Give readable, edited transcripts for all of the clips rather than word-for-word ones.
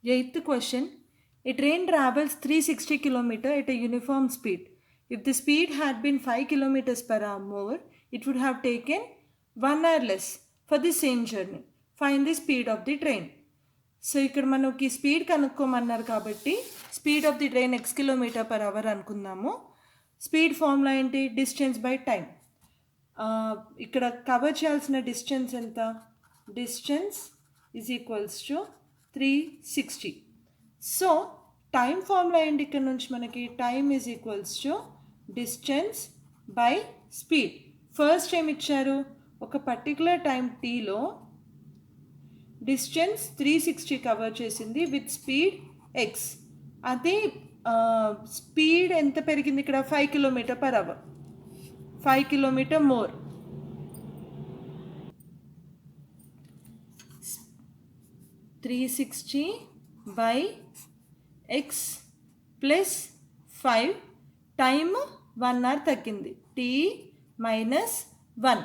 Eighth question. A train travels 360 km at a uniform speed. If the speed had been 5 km per hour more, it would have taken 1 hour less for the same journey. Find the speed of the train. So ఇక్కడ మనకి speed కనుక్కోమన్నారు కాబట్టి speed of the train x kilometre per hour అనుకుందాము. Speed formula ఏంటి? Distance by time. ఇక్కడ cover చేయాల్సిన distance ఎంత? Distance is equals to 360. So time formula ఏంటి? ఇక్కడ నుంచి మనకి time is equals to distance by speed. First ఏమి ఇచ్చారు? ఒక పర్టికులర్ టైం టీలో డిస్టెన్స్ 360 కవర్ చేసింది విత్ స్పీడ్ ఎక్స్. అదే స్పీడ్ ఎంత పెరిగింది ఇక్కడ? 5 kilometre per hour, 5 kilometre more. Three sixty by x plus 5, time 1 hour తగ్గింది, టీ మైనస్ 1.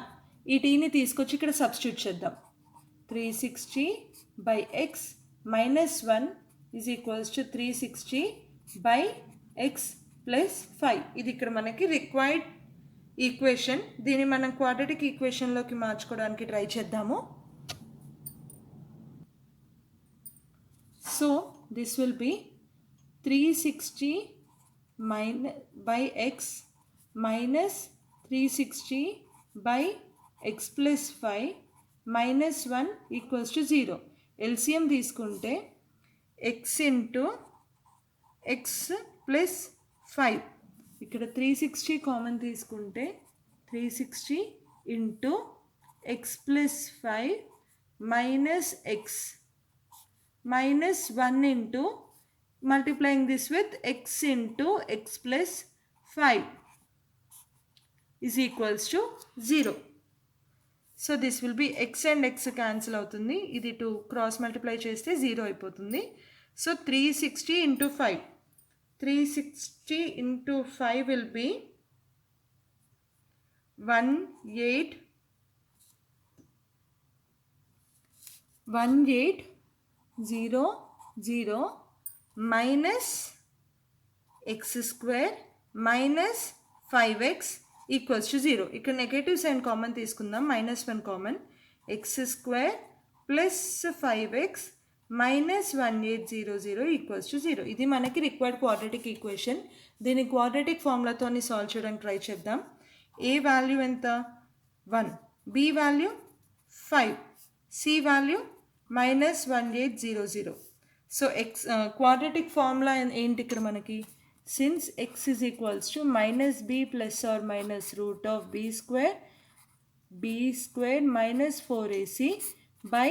ఈ టీని తీసుకొచ్చి ఇక్కడ సబ్స్టిట్యూట్ చేద్దాం. 360 by x minus 1 is equals to 360 by x plus 5. ఇది ఇక్కడ మనకి రిక్వైర్డ్ ఈక్వేషన్. దీన్ని మనం క్వాడ్రాటిక్ ఈక్వేషన్లోకి మార్చుకోవడానికి ట్రై చేద్దాము. So this will B 360 by x minus 360 by x plus 5 minus 1 equals to 0. LCM తీసుకుంటే ఎక్స్ ఇంటూ ఎక్స్ ప్లస్ 5. ఇక్కడ 360 common తీసుకుంటే 360 into X plus 5 minus X minus 1 into multiplying this with X into X plus 5 is equals to 0. So this will B X and X cancel అవుతుంది, ఇది 2 cross multiply చేస్తే 0 అయిపోతుంది. So 360 into 5, 360 into 5 will be 1800 minus x square minus 5x equals to 0. ఇక్కడ negative sign common తీసుకుందాం, -1 కామన్. X square plus 5x minus 1800 equals to 0. ఇది మనకి required quadratic equation. దీన్ని క్వాడ్రాటిక్ ఫార్ములాతో సాల్వ్ చేయడానికి ట్రై చేద్దాం. ఏ వాల్యూ ఎంత? 1, B value 5, C value -1800. So x quadratic formula ఏంటి ఇక్కడ మనకి? Since x is equals to minus b plus or minus root of b squared minus 4ac by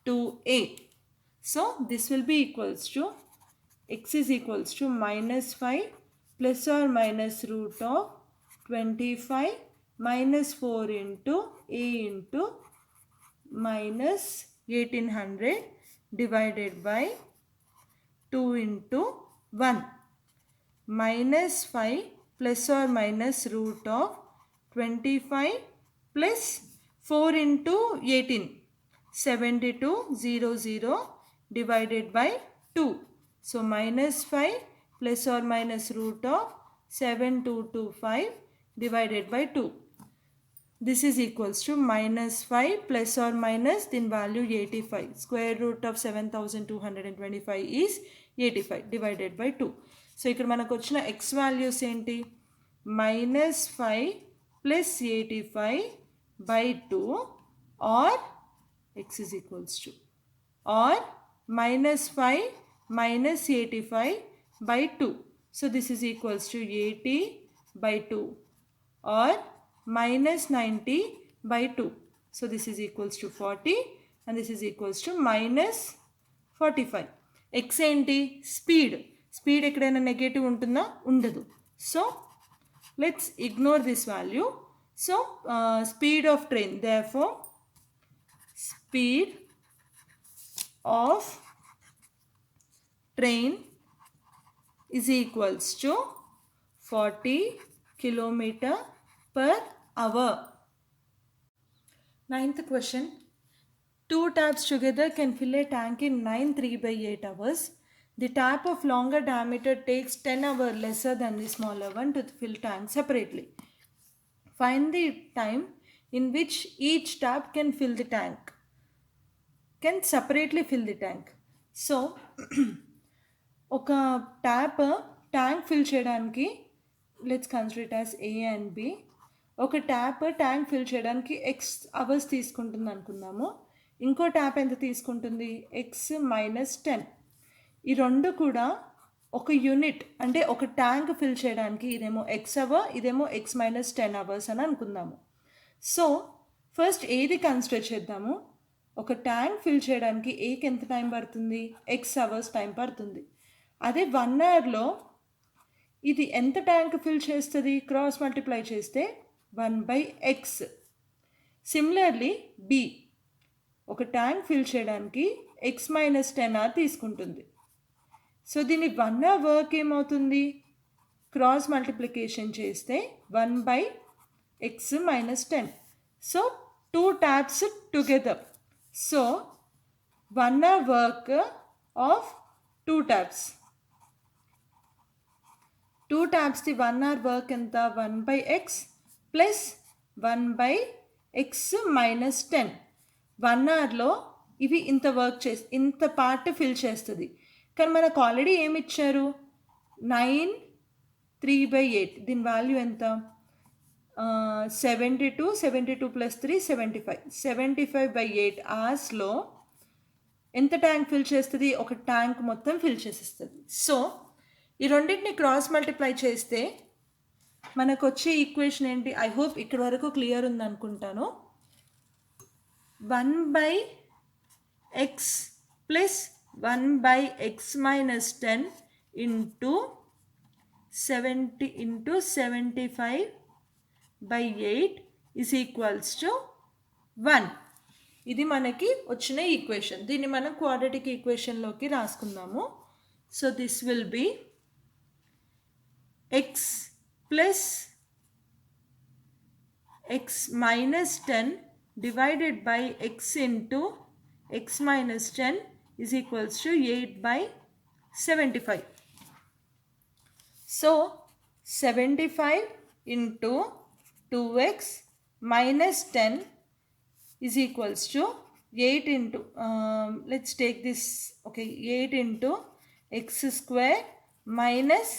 2a. So this will be equals to x is equals to -5 plus or minus root of 25 minus 4 into a into minus 1800 divided by 2 into 1. -5 plus or minus root of 25 plus 4 into 18, 7200 divided by 2. So -5 plus or minus root of 7225 divided by 2. This is equals to -5 plus or minus din value 85. Square root of 7225 is 85 divided by 2. So ఇక్కడ మనకు వచ్చిన x values ఏంటి? -5 plus 85 by 2 or x is equals to or -5 minus 85 by 2. So this is equals to 80 by 2 or minus 90 by 2. So this is equals to 40 and this is equals to minus 45. X ఏంటి? Speed. Speed ఎక్కడైనా negative ఉంటుందా? ఉండదు. So let's ignore this value. So speed of train, therefore speed of train is equals to 40 kilometer per hour. Ninth question. Two taps together can fill a tank in 9 3/8 hours. The tap of longer diameter takes 10 hours lesser than the smaller one to fill tank separately. Find the time in which each tap can fill the tank. Can separately fill the tank. So, ఒక tank fill చేయడానికి let's consider it as A and B. ఒక tank fill చేయడానికి x hours తీసుకుంటుంది అనుకుందాము. ఇంకో tap ఎంత తీసుకుంటుంది? X minus 10. ఈ రెండు కూడా ఒక యూనిట్, అంటే ఒక ట్యాంక్ ఫిల్ చేయడానికి ఇదేమో ఎక్స్ అవర్, ఇదేమో ఎక్స్ మైనస్ 10 అవర్స్ అని అనుకుందాము. సో ఫస్ట్ ఏది కన్సిడర్ చేద్దాము. ఒక ట్యాంక్ ఫిల్ చేయడానికి ఏకి ఎంత టైం పడుతుంది? ఎక్స్ అవర్స్ టైం పడుతుంది. అదే 1 అవర్లో ఇది ఎంత ట్యాంక్ ఫిల్ చేస్తుంది? క్రాస్ మల్టిప్లై చేస్తే 1/x. సిమిలర్లీ బి ఒక ట్యాంక్ ఫిల్ చేయడానికి ఎక్స్ మైనస్ 10 అవర్ తీసుకుంటుంది. సో దీని 1 అవర్ వర్క్ ఏమవుతుంది? క్రాస్ మల్టిప్లికేషన్ చేస్తే 1/x minus 10. So 2 taps together. So 1 hour work of 2 taps. 2 taps the 1 hour work ఎంత? 1/x plus 1/x minus 10. 1 hourలో ఇవి ఇంత work ఇంత పార్ట్ ఫిల్ చేస్తుంది. కానీ మనకు ఆల్రెడీ ఏమి ఇచ్చారు? 9 3/8. దీని వాల్యూ ఎంత? 72 plus 3 75. 75/8 అవర్స్లో ఎంత ట్యాంక్ ఫిల్ చేస్తుంది? ఒక ట్యాంక్ మొత్తం ఫిల్ చేసేస్తుంది. సో ఈ రెండింటిని క్రాస్ మల్టిప్లై చేస్తే మనకు వచ్చే ఈక్వేషన్ ఏంటి? ఐ హోప్ ఇక్కడ వరకు క్లియర్ ఉంది అనుకుంటాను. 1/x plus 1/x minus 10 into 70 into 75/8 is equals to 1. ఇది మనకి వచ్చిన ఈక్వేషన్. దీన్ని మనం క్వాడ్రాటిక్ ఈక్వేషన్లోకి రాసుకుందాము. So this will be x plus x minus 10 divided by x into x minus 10 is equals to 8/75. So 75 into 2x minus 10 is equals to 8 into let's take this, okay, 8 into x square minus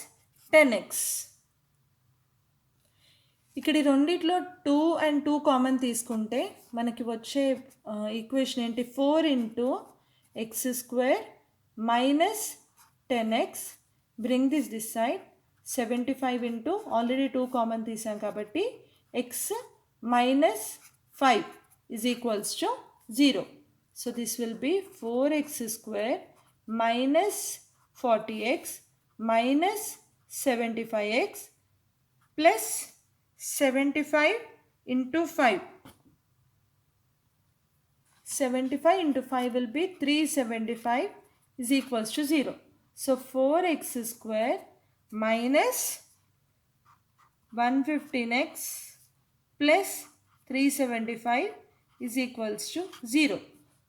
10x. ఇక్కడ ఈ రెండిట్లో 2 and 2 common తీసుకుంటే మనకి వచ్చే equation ఏంటి? 4 into x square minus 10x. Bring this side. 75 into already 2 common తీసాం కాబట్టి x minus 5 is equals to 0. So this will be 4x square minus 40x minus 75x plus 75 into 5. 75 into 5 will be 375 is equals to 0. So 4x square minus 115x plus 375 is equals to 0.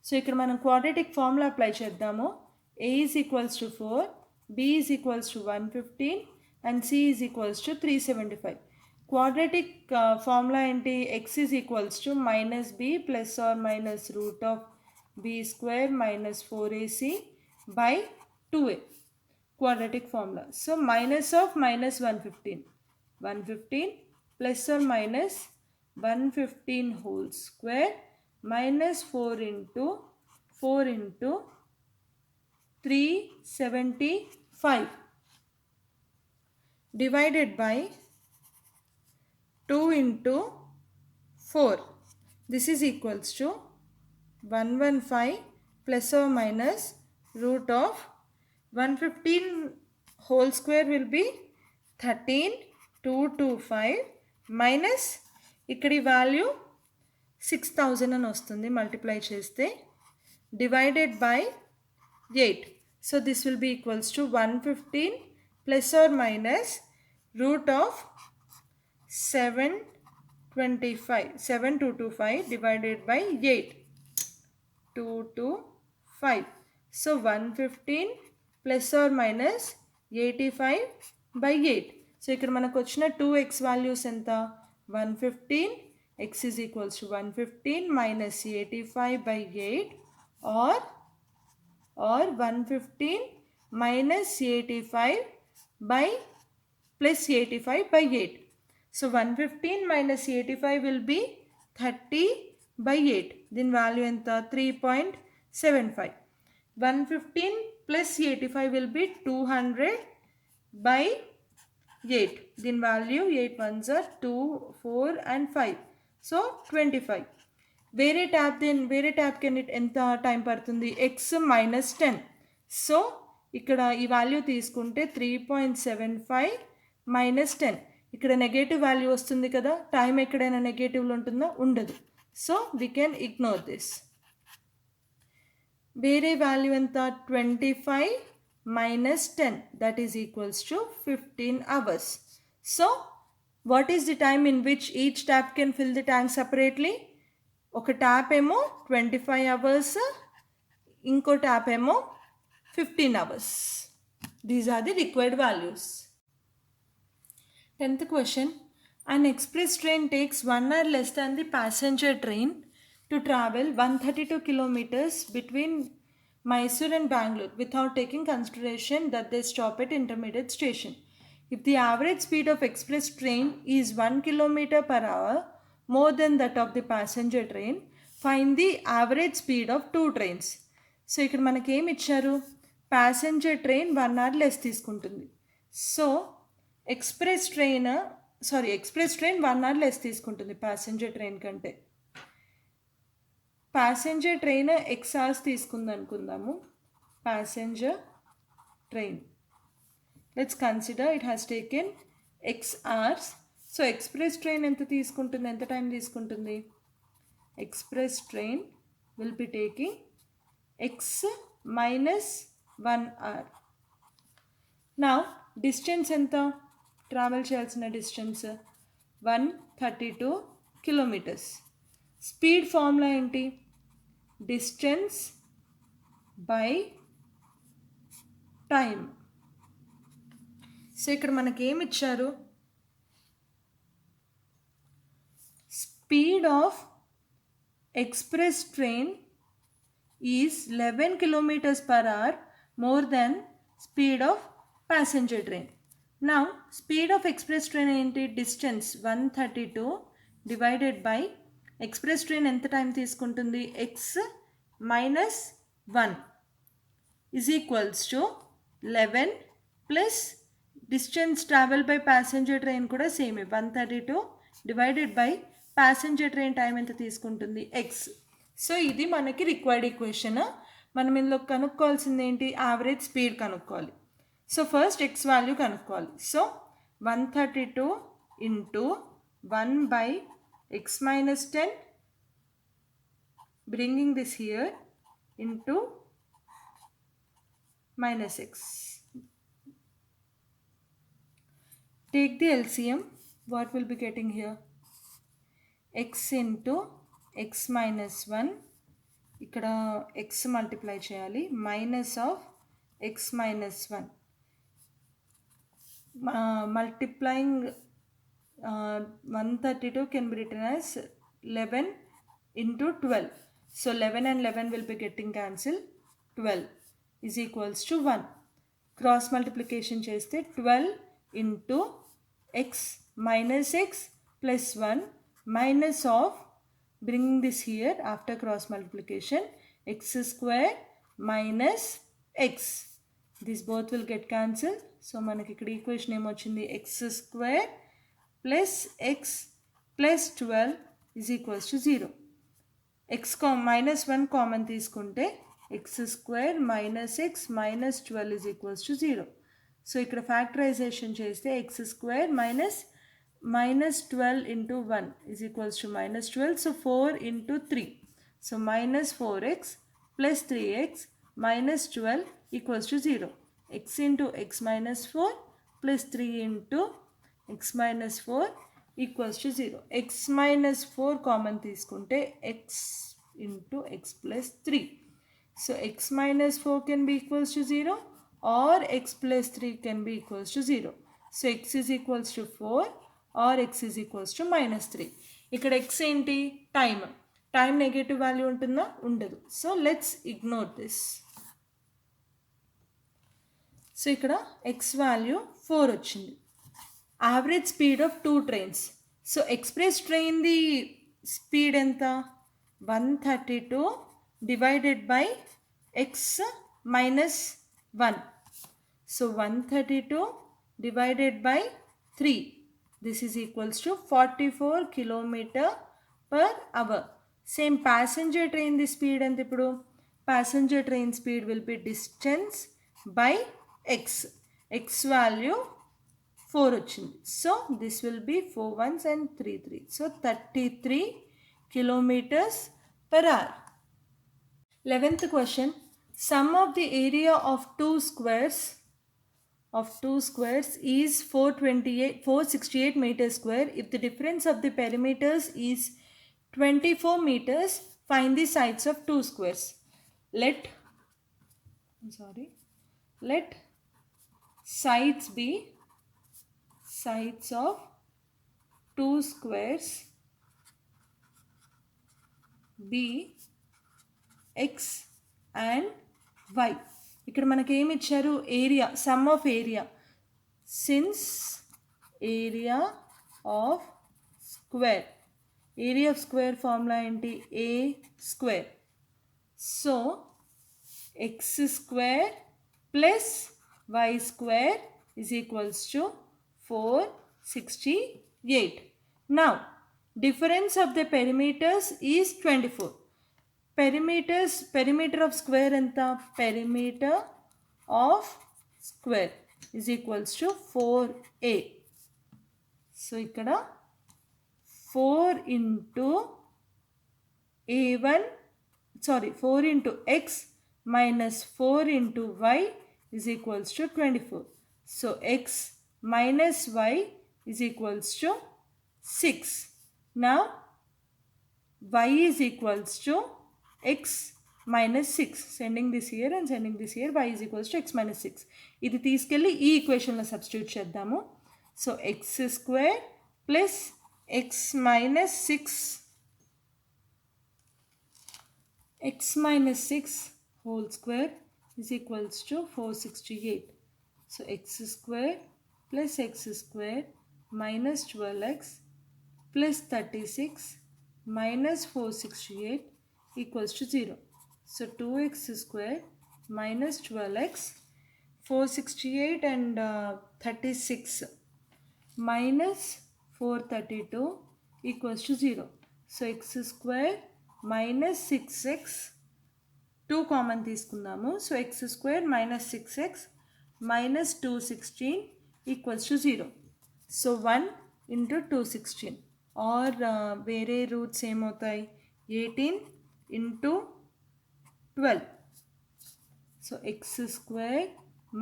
So ఇక్కడ మనం quadratic formula apply చేద్దాము. a is equals to 4, b is equals to 115 and c is equals to 375. Quadratic formula ఏంటి? x is equals to minus b plus or minus root of b square minus 4ac by 2a. Quadratic formula. So minus of minus 115 plus or minus 115 whole square minus 4 into 375 divided by 2 into 4. This is equals to 115 plus or minus root of 115 whole square will be 13,225 minus ikkadi value 6000 అని వస్తుంది multiply చేస్తే, divided by 8. So this will be equals to 115 plus or minus root of 7225 divided by 8. 7225. So 115 plus or minus 85 by 8. So ఇక్కడ మనకు వచ్చిన 2x values ఎంత 115, x is equals to 115 minus 85 by 8 or 115 minus 85 by plus 85 by 8. So 115 minus 85 will be 30 by 8. Then value enta 3.75. 115 plus 85 will be 200 by 8. Then value 8 ones are 2, 4 and 5. So 25. వేరే ట్యాబ్కి ఎంత time పడుతుంది x minus 10. So ఇక్కడ ఈ value తీసుకుంటే 3.75 minus 10. ఇక్కడ negative value వస్తుంది కదా, time ఎక్కడైనా నెగటివ్లో ఉంటుందా, ఉండదు. So we can ignore this. వేరే వాల్యూ ఎంత 25 minus 10, that is equals to 15 hours. So what is the time in which each tap can fill the tank separately? ఒక ట్యాప్ ఏమో 25 hours, ఇంకో ట్యాప్ ఏమో 15 hours. These are the required values. 10th question. An express train takes 1 hour less than the passenger train to travel 132 kilometers between Mysore and Bangalore without taking consideration that they stop at intermediate station. If the average speed of express train is 1 kilometer per hour more than that of the passenger train, find the average speed of two trains. So ఇక్కడ మనకి ఏమి ఇచ్చారు, passenger train 1 hour less తీసుకుంటుంది. So express train 1 hour less తీసుకుంటుంది passenger train కంటే. Passenger train X hours తీసుకుంది అనుకుందాము. Passenger train, let's consider it has taken X hours. So express train ఎంత తీసుకుంటుంది, ఎంత టైం తీసుకుంటుంది? Express train will be taking X minus 1 hour. నా distance ఎంత ట్రావెల్ చేయాల్సిన డిస్టెన్స్ 132 kilometers. స్పీడ్ ఫార్ములా ఏంటి, డిస్టెన్స్ బై టైం. సో ఇక్కడ మనకి ఏమి ఇచ్చారు, speed of express train is 11 kilometers per hour more than speed of passenger train. Now speed of express train ఏంటి, distance 132 divided by express train ఎంత time తీసుకుంటుంది, x minus 1 is equals to 11 plus distance travel by passenger train కూడా same 132 divided by passenger train time ఎంత తీసుకుంటుంది, x. So ఇది మనకి required equation. మనం ఇందులో కనుక్కోవాల్సింది ఏంటి, యావరేజ్ స్పీడ్ కనుక్కోవాలి. సో ఫస్ట్ x వాల్యూ కనుక్కోవాలి. So 132 into 1 by x minus 10, bringing this here into minus x. Take the LCM, what will be getting here, x into x minus 1, ఇక్కడ x multiply చేయాలి, minus of x minus 1, multiplying 132 can be written as 11 into 12. So 11 and 11 will be getting cancelled. 12 is equals to 1. Cross multiplication cheste 12 into x minus x plus 1 minus of, bringing this here after cross multiplication, x square minus x. These both will get cancelled. So manaki ikkada equation em ochindi, x square plus x plus 12 is equals to 0. x minus 1 common తీసుకుంటే x square minus x minus 12 is equals to 0. So ఇక్కడ factorisation చేస్తే x square minus 12 into 1 is equals to minus 12. So 4 into 3. So minus 4x plus 3x minus 12 equals to 0. x into x minus 4 plus 3 into x minus 4 equals to 0. x minus 4 common తీసుకుంటే x into x plus 3. So x minus 4 can be equals to 0 or x plus 3 can be equals to 0. So x is equals to 4 or x is equals to minus 3. ఇక్కడ x ఏంటి time negative value ఉంటుందా ఉండదు. So let's ignore this. So ఇక్కడ x value 4 వచ్చింది. Average speed of 2 trains. So express ట్రైన్ది speed ఎంత 132 divided by x minus 1. So 132 divided by 3. This is equals to 44 kilometer per hour. Same passenger train the speed and the passenger train speed will be distance by x. X value 4 వచ్చింది. So this will be 4 ones and 3 3. So 33 kilometers per hour. 11th question. Sum of the area of two squares is 468 meters square. If the difference of the perimeters is 24 meters, find the sides of two squares. Let sides be sides of two squares be x and y. ఇక్కడ మనకి ఏమి ఇచ్చారు area sum of area. Since area of square formula ఏంటి a square. So x square plus y square is equals to 468. Now difference of the perimeters is 24. Perimeter of square enta perimeter of square is equals to 4a. So ikkada 4 into x minus 4 into y is equals to 24. So x minus y is equals to 6. Now y is equals to x minus 6. Sending this here and sending this here. Y is equals to x minus 6. ఇది తీసుకెళ్ళి ఈ ఈక్వేషన్లో substitute చేద్దాము. So x square plus X minus 6 whole square is equals to 468. So x square plus x square minus 12x plus 36 minus 468 equals to 0. So 2x square minus 12x, 468 and 36 minus 432 equals to 0. So x square minus 6x, 2 common తీసుకుందాము. So x square minus 6x minus 216 equals to 0. So 1 into 216 or వేరే roots ఏమవుతాయి 18 into 12. So x square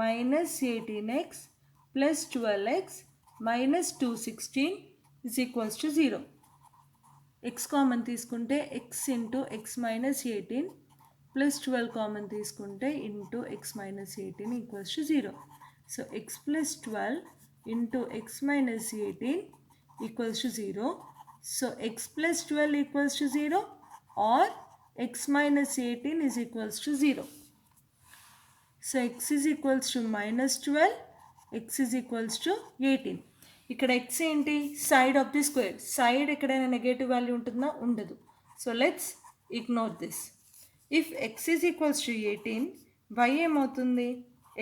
minus 18x plus 12x minus 216 is equals to 0. x common తీసుకుంటే x into x minus 18 plus 12 common తీసుకుంటే into x minus 18 equals to 0. So x plus 12 into x minus 18 equals to 0. So x plus 12 equals to 0 or x minus 18 is equals to 0. So x is equals to minus 12, x is equals to 18. ఇక్కడ x ఏంటి side of the square. Side ఎక్కడైనా negative value ఉంటుందా ఉండదు. So let's ignore this. If x is equals to 18, y ఏమవుతుంది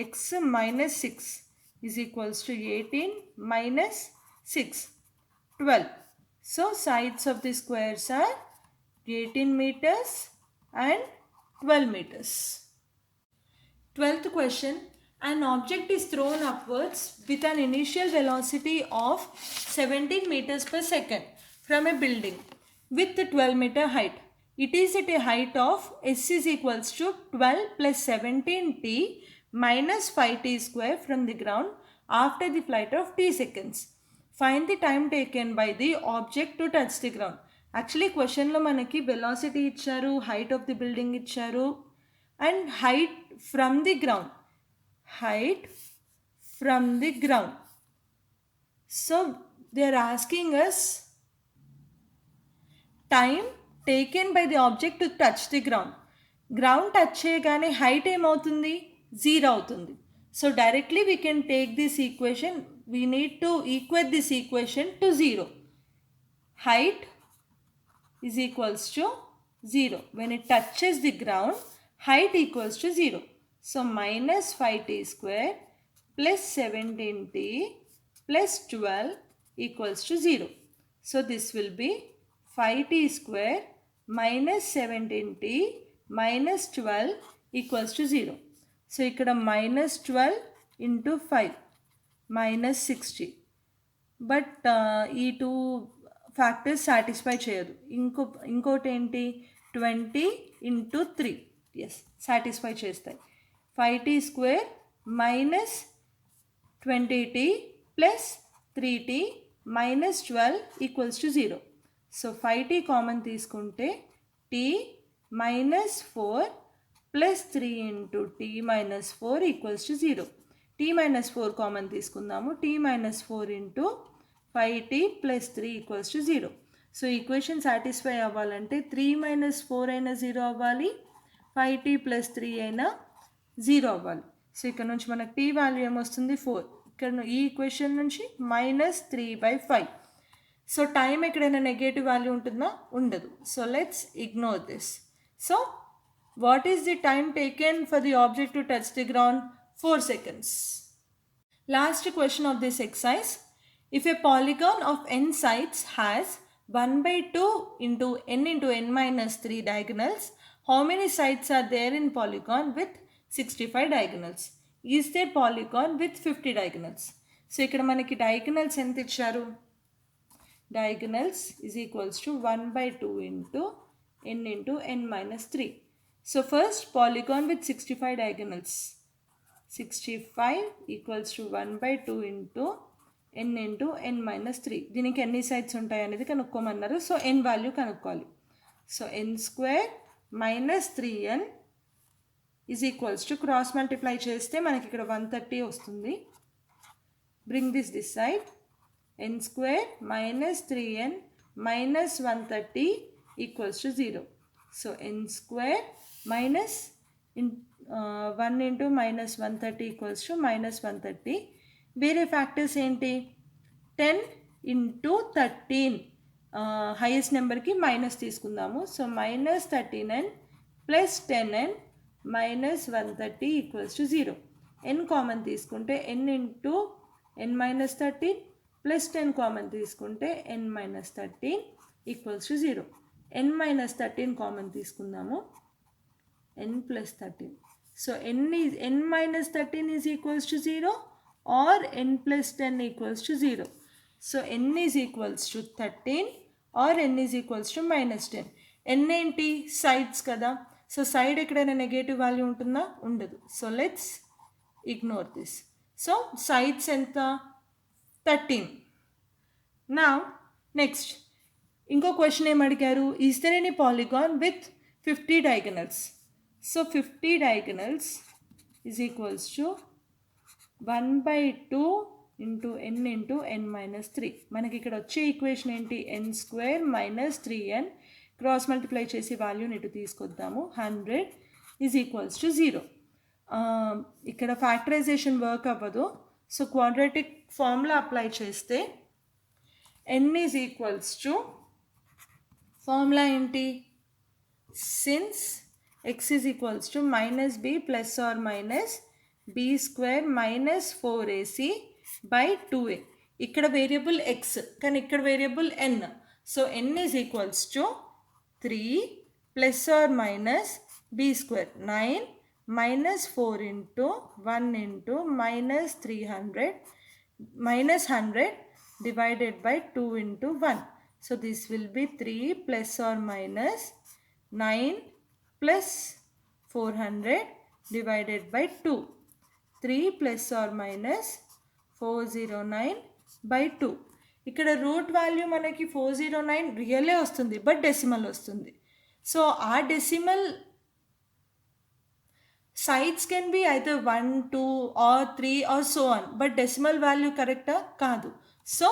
x minus 6 is equals to 18 minus 6, 12. So sides of the squares are 18 meters and 12 meters. 12th question. An object is thrown upwards with an initial velocity of 17 meters per second from a building with a 12-meter height. It is at a height of s is equals to 12 plus 17t minus 5t square from the ground after the flight of t seconds. Find the time taken by the object to touch the ground. Actually క్వశ్చన్లో మనకి velocity ఇచ్చారు, height of the building ఇచ్చారు, and height from the ground. Height from the ground. So they are asking us time taken by the object to touch the ground. Ground touch చేయగానే height ఏమవుతుంది? 0 అవుతుంది. So directly we can take this equation, we need to equate this equation to 0. Height is equals to 0. When it touches the ground, height equals to 0. So minus 5t square plus 17t plus 12 equals to 0. So this will be 5t square minus 17t minus 12 equals to 0. So ikkada minus 12 into 5 minus 60. But ఈ 2 factors satisfy చేయదు. ఇంకోటి ఏంటి? 20 into 3. Yes, satisfy చేస్తాయి. 5t square minus 20t plus 3t minus 12 equals to 0. So 5t common తీసుకుంటే t minus 4 plus 3 into t minus 4 equals to 0. t minus 4 common తీసుకుందాము. t minus 4 into 5t plus 3 equals to 0. So equation satisfy అవ్వాలంటే 3 minus 4 అయినా 0 అవ్వాలి, 5t plus 3 అయినా 0 అవ్వాలి. So ఇక్కడ నుంచి మనకు t వాల్యూ ఏమొస్తుంది? 4. ఇక్కడ ఈ ఈక్వేషన్ నుంచి మైనస్ 3/5. సో టైం ఎక్కడైనా నెగటివ్ వాల్యూ ఉంటుందా? ఉండదు. So let's ignore this. So what is the time taken for the object to touch the ground? 4 seconds. Last question of this exercise. If a polygon of n sides has 1/2 into n minus 3 diagonals, how many sides are there in polygon with 65 diagonals? Is there polygon with 50 diagonals? So ఇక్కడ మనకి diagonals ఎంత ఇచ్చారు? Diagonals is equals to 1/2 into n minus 3. So first polygon with 65 diagonals. 65 equals to 1/2 into n minus 3. దీనికి ఎన్ని sides ఉంటాయి అనేది కనుక్కోమన్నారు. So n value కనుక్కోవాలి. So n square minus 3n is equals to cross multiply చేస్తే మనకి ఇక్కడ 130 వస్తుంది. Bring this side. n square minus 3n minus 130 equals to 0. So n square minus 1 into minus 130 equals to minus 130. వేరే factors ఏంటి? 10 into 13 highest నెంబర్కి minus తీసుకుందాము. So minus 39 plus 10n minus 130 equals to 0. n common తీసుకుంటే n into n minus 13 plus 10 common తీసుకుంటే n minus 13 equals to 0. n minus 13 common తీసుకుందాము. n plus 13. So n minus 13 is equals to 0 or n plus 10 equals to 0. So n is equals to 13 or n is equals to minus 10. n ఏంటి? Sides కదా. So side ఎక్కడైనా negative value ఉంటుందా? ఉండదు. So let's ignore this. So sides ఎంత? 13. నా next ఇంకో question ఏం అడిగారు? Is there any polygon with 50 diagonals? So 50 diagonals is equals to 1/2 into n minus 3. మనకి ఇక్కడ వచ్చే ఈక్వేషన్ ఏంటి? n square minus 3n cross multiply చేసి వాల్యూని ఇటు తీసుకొద్దాము. 100 ఈజ్ ఈక్వల్స్ టు 0. ఇక్కడ ఫ్యాక్టరైజేషన్ వర్క్ అవ్వదు. సో క్వాడ్రాటిక్ ఫార్ములా అప్లై చేస్తే n is equals to formula ఏంటి? Since x is equals to minus b plus or minus b square minus 4ac by 2a. ఇక్కడ variable x కానీ ఇక్కడ variable n. So n is equals to 3 plus or minus b square 9 minus 4 into 1 into minus 300 minus 100 divided by 2 into 1. So this will be 3 plus or minus 9 plus 400 divided by 2. 3 plus or minus 409 by 2. ఇక్కడ root value మనకి 409 రియలే వస్తుంది, but decimal వస్తుంది. So ఆ decimal sides can be either 1, 2 or 3 or so on, but decimal value కరెక్టా కాదు. So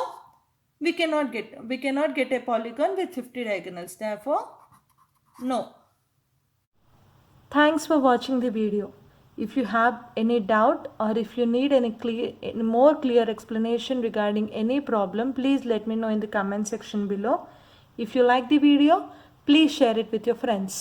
we cannot get a polygon with 50 diagonals, therefore no. Thanks for watching the video. If you have any doubt or if you need any more clear explanation regarding any problem, please let me know in the comment section below. If you like the video, please share it with your friends.